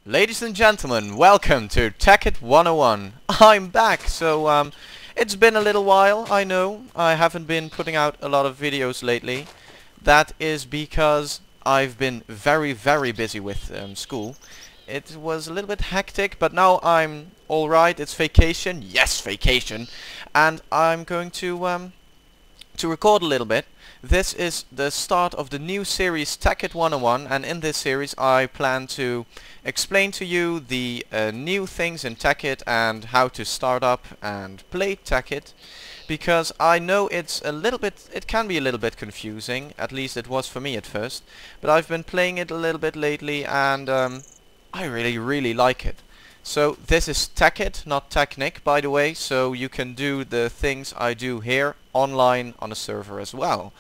Ladies and gentlemen, welcome to Tekkit 101. I'm back, so it's been a little while, I know. I haven't been putting out a lot of videos lately. That is because I've been very busy with school. It was a little bit hectic, but now I'm alright. It's vacation. Yes, vacation. And I'm going to record a little bit. This is the start of the new series Tekkit 101, and in this series I plan to explain to you the new things in Tekkit and how to start up and play Tekkit, because I know it can be a little bit confusing, at least it was for me at first, but I've been playing it a little bit lately and I really like it. So this is Tekkit, not Technic, by the way, so you can do the things I do here online on a server as well.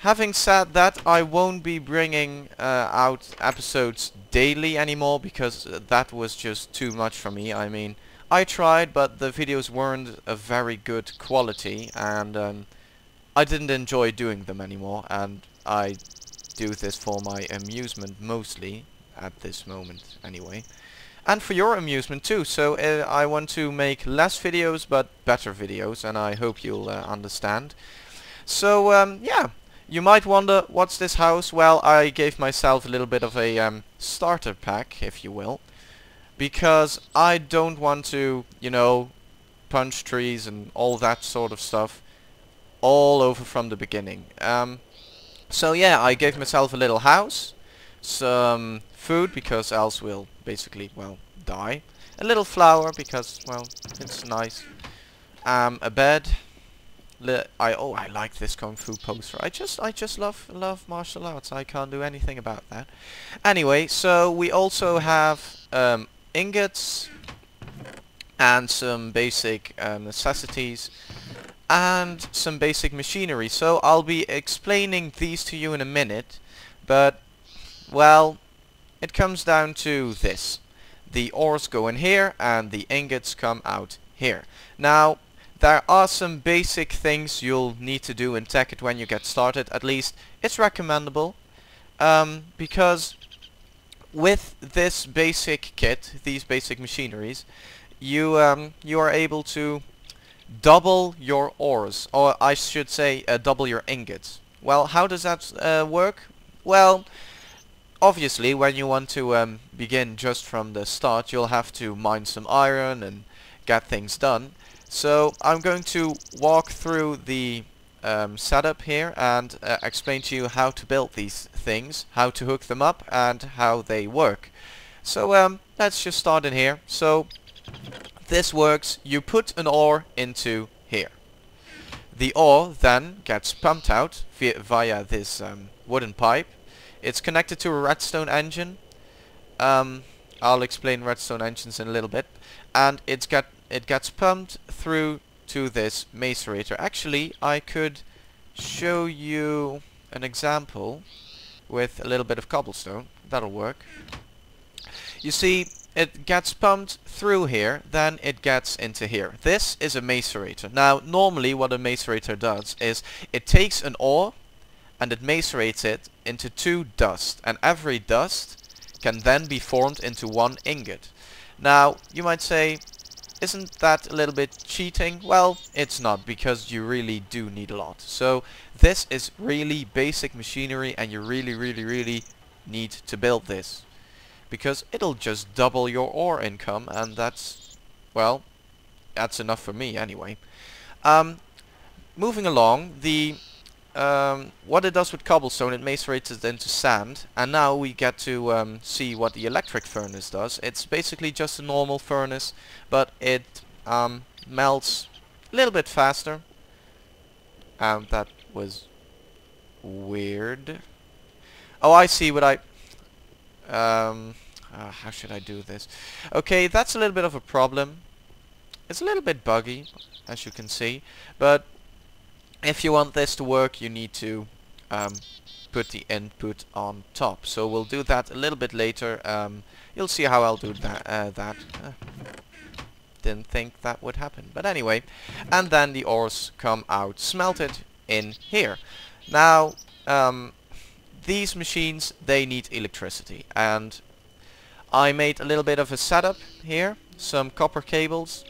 Having said that, I won't be bringing out episodes daily anymore, because that was just too much for me. I mean, I tried, but the videos weren't of very good quality, and I didn't enjoy doing them anymore, and I do this for my amusement mostly, at this moment anyway. And for your amusement too, so I want to make less videos, but better videos, and I hope you'll understand. So, yeah. You might wonder, what's this house? Well, I gave myself a little bit of a starter pack, if you will, because I don't want to, you know, punch trees and all that sort of stuff all over from the beginning. So yeah, I gave myself a little house, some food, because else we'll basically, well, die. A little flower, because, well, it's nice. A bed. I like this kung fu poster. I just love martial arts. I can't do anything about that. Anyway, so we also have ingots and some basic necessities and some basic machinery. So I'll be explaining these to you in a minute, but well, it comes down to this. The ores go in here and the ingots come out here. Now, there are some basic things you'll need to do in Tekkit when you get started. At least it's recommendable, because with this basic kit, these basic machineries, you are able to double your ores, or I should say double your ingots. Well, how does that work? Well, obviously when you want to begin just from the start, you'll have to mine some iron and get things done. So I'm going to walk through the setup here and explain to you how to build these things, how to hook them up, and how they work. So let's just start in here. So this works. You put an ore into here. The ore then gets pumped out via this wooden pipe. It's connected to a redstone engine. I'll explain redstone engines in a little bit. And it gets pumped through to this macerator. Actually, I could show you an example with a little bit of cobblestone. That'll work. You see, it gets pumped through here, then it gets into here. This is a macerator. Now, normally what a macerator does is it takes an ore and it macerates it into 2 dust, and every dust can then be formed into 1 ingot. Now, you might say, isn't that a little bit cheating? Well, it's not, because you really do need a lot. So this is really basic machinery, and you really need to build this, because it'll just double your ore income, and that's, well, that's enough for me anyway. Moving along, what it does with cobblestone, it macerates it into sand, and now we get to see what the electric furnace does. It's basically just a normal furnace, but it melts a little bit faster. That was weird. Oh, I see what how should I do this? Okay, that's a little bit of a problem. It's a little bit buggy, as you can see, but if you want this to work, you need to put the input on top. So we'll do that a little bit later. You'll see how I'll do that. Didn't think that would happen, but anyway. And then the ores come out smelted in here. Now, these machines, they need electricity, and I made a little bit of a setup here, some copper cables,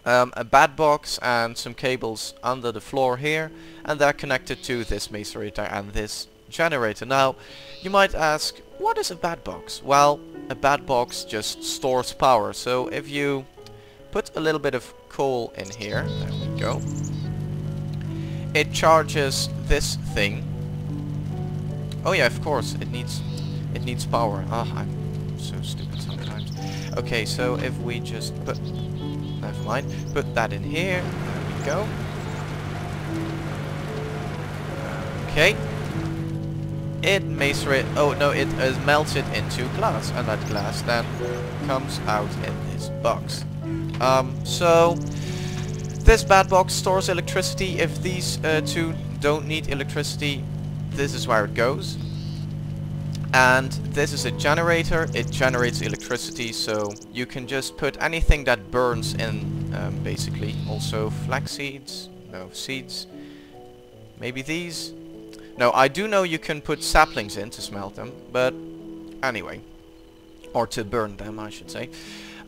a bat box and some cables under the floor here, and they're connected to this macerator and this generator. Now, you might ask, what is a bat box? Well, a bat box just stores power, so if you put a little bit of coal in here, there we go, it charges this thing. Oh yeah, of course, it needs power. Ah, I'm so stupid sometimes. Okay, so if we just put, never mind, put that in here, there we go. Okay. It macerates, oh no, it is melted into glass, and that glass then comes out in this box. So this bat box stores electricity. If these two don't need electricity, this is where it goes. And this is a generator. It generates electricity, so you can just put anything that burns in, basically. Also flax seeds, no, seeds, maybe these. No, I do know you can put saplings in to smelt them, but anyway, or to burn them, I should say.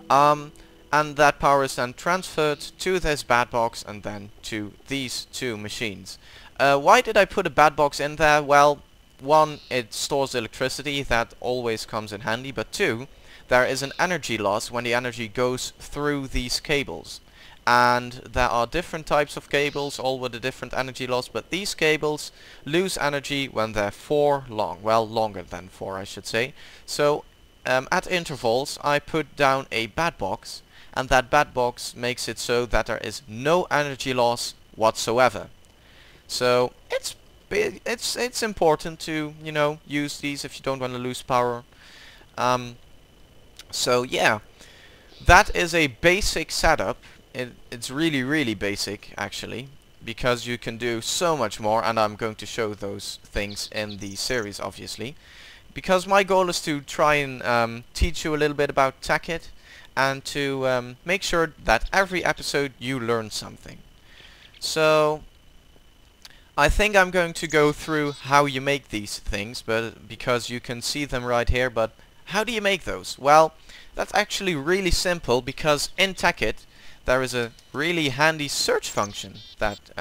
And that power is then transferred to this bat box and then to these two machines. Why did I put a bat box in there? Well, one, it stores electricity, that always comes in handy, but two, there is an energy loss when the energy goes through these cables. And there are different types of cables, all with a different energy loss, but these cables lose energy when they're 4 long. Well, longer than 4, I should say. So, at intervals, I put down a bat box, and that bat box makes it so that there is no energy loss whatsoever. So, it's important to, you know, use these if you don't want to lose power. So, yeah, that is a basic setup. It's really basic, actually, because you can do so much more, and I'm going to show those things in the series, obviously. Because my goal is to try and teach you a little bit about Tekkit, and to make sure that every episode you learn something. So, I think I'm going to go through how you make these things, but because you can see them right here, but how do you make those? Well, that's actually really simple, because in Tekkit, there is a really handy search function that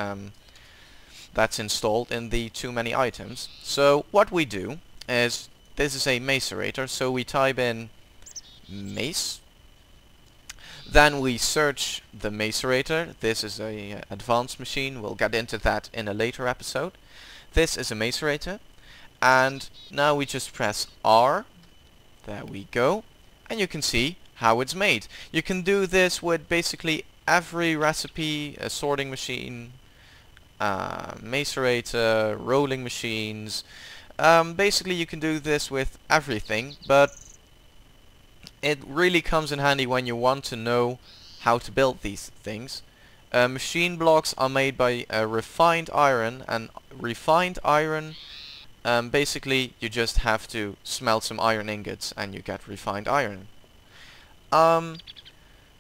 that's installed in the too many items. So what we do is, this is a macerator, so we type in mace, then we search the macerator. This is a advanced machine, we'll get into that in a later episode. This is a macerator, and now we just press R, there we go, and you can see how it's made. You can do this with basically every recipe, a sorting machine, macerator, rolling machines. Basically you can do this with everything, but it really comes in handy when you want to know how to build these things. Machine blocks are made by refined iron, and refined iron, basically you just have to smelt some iron ingots and you get refined iron.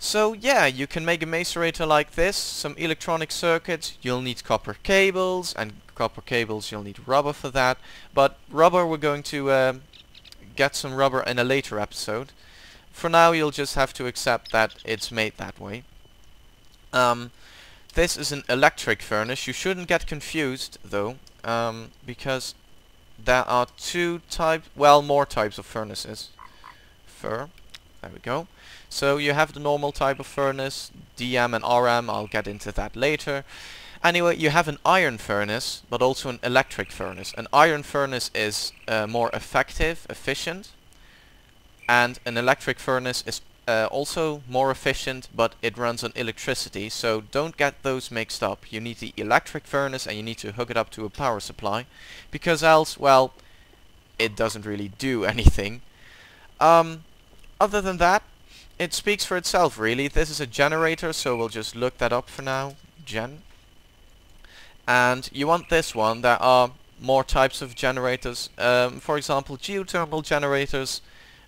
So yeah, you can make a macerator like this, some electronic circuits. You'll need copper cables, and copper cables you'll need rubber for that, but rubber, we're going to get some rubber in a later episode. For now you'll just have to accept that it's made that way. This is an electric furnace. You shouldn't get confused though, because there are more types of furnaces. There we go. So you have the normal type of furnace, DM and RM, I'll get into that later. Anyway, you have an iron furnace, but also an electric furnace. An iron furnace is more efficient, and an electric furnace is also more efficient, but it runs on electricity, so don't get those mixed up. You need the electric furnace and you need to hook it up to a power supply, because else, well, it doesn't really do anything. Other than that, it speaks for itself really. This is a generator, so we'll just look that up for now. Gen. And you want this one. There are more types of generators. For example, geothermal generators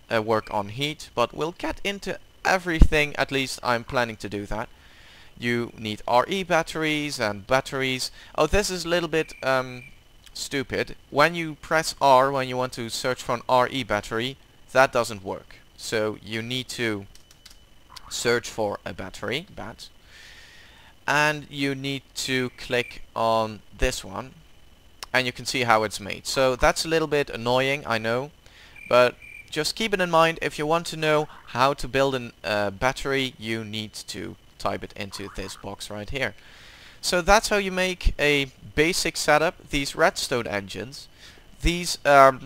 work on heat, but we'll get into everything, at least I'm planning to do that. You need RE batteries and batteries. Oh, this is a little bit stupid. When you press R when you want to search for an RE battery, that doesn't work. So you need to search for a battery, and you need to click on this one, and you can see how it's made. So that's a little bit annoying, I know, but just keep it in mind. If you want to know how to build a battery, you need to type it into this box right here. So that's how you make a basic setup. These redstone engines, these are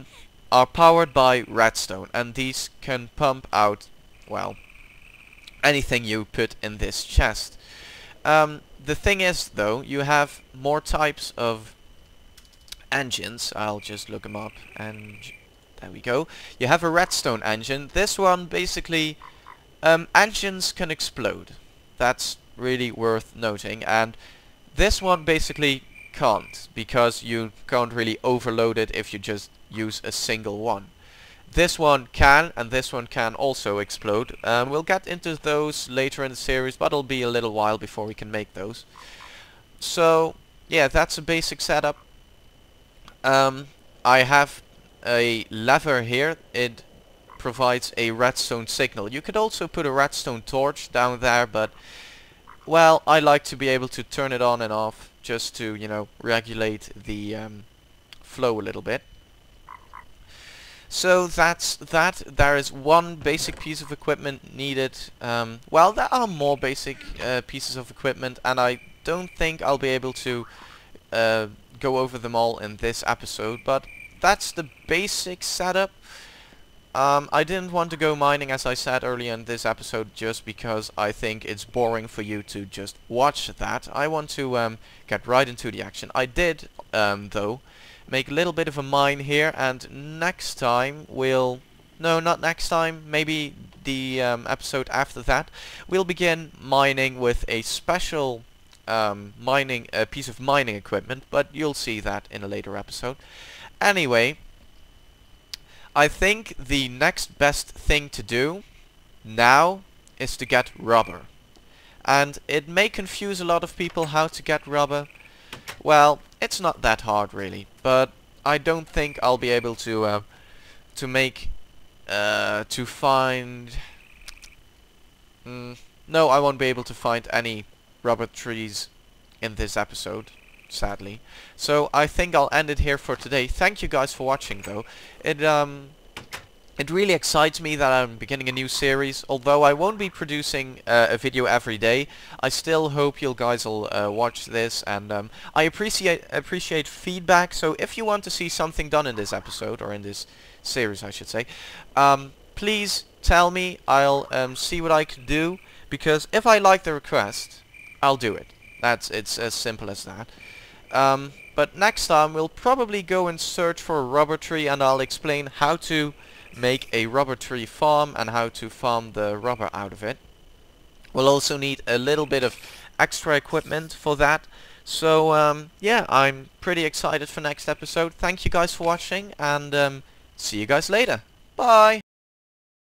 powered by redstone, and these can pump out, well, anything you put in this chest. The thing is, though, you have more types of engines. I'll just look them up, and there we go. You have a redstone engine. This one basically, engines can explode. That's really worth noting, and this one basically can't, because you can't really overload it if you just use a single one. This one can, and this one can also explode. We'll get into those later in the series, but it'll be a little while before we can make those. So yeah, that's a basic setup. I have a lever here. It provides a redstone signal. You could also put a redstone torch down there, but well, I like to be able to turn it on and off just to, you know, regulate the flow a little bit. So that's that. There is one basic piece of equipment needed. Well, there are more basic pieces of equipment, and I don't think I'll be able to go over them all in this episode, but that's the basic setup. I didn't want to go mining, as I said earlier in this episode, just because I think it's boring for you to just watch that. I want to get right into the action. I did, though, make a little bit of a mine here, and next time we'll... No, not next time, maybe the episode after that, we'll begin mining with a special piece of mining equipment, but you'll see that in a later episode. Anyway, I think the next best thing to do now is to get rubber. And it may confuse a lot of people how to get rubber. Well, it's not that hard really, but I don't think I'll be able to find... no, I won't be able to find any rubber trees in this episode, sadly. So I think I'll end it here for today. Thank you guys for watching, though. It really excites me that I'm beginning a new series. Although I won't be producing a video every day, I still hope you guys will watch this, and I appreciate feedback. So if you want to see something done in this episode, or in this series I should say, please tell me. I'll see what I can do, because if I like the request, I'll do it. It's as simple as that. But next time we'll probably go and search for a rubber tree, and I'll explain how to make a rubber tree farm and how to farm the rubber out of it. We'll also need a little bit of extra equipment for that. So yeah, I'm pretty excited for next episode. Thank you guys for watching, and see you guys later. Bye!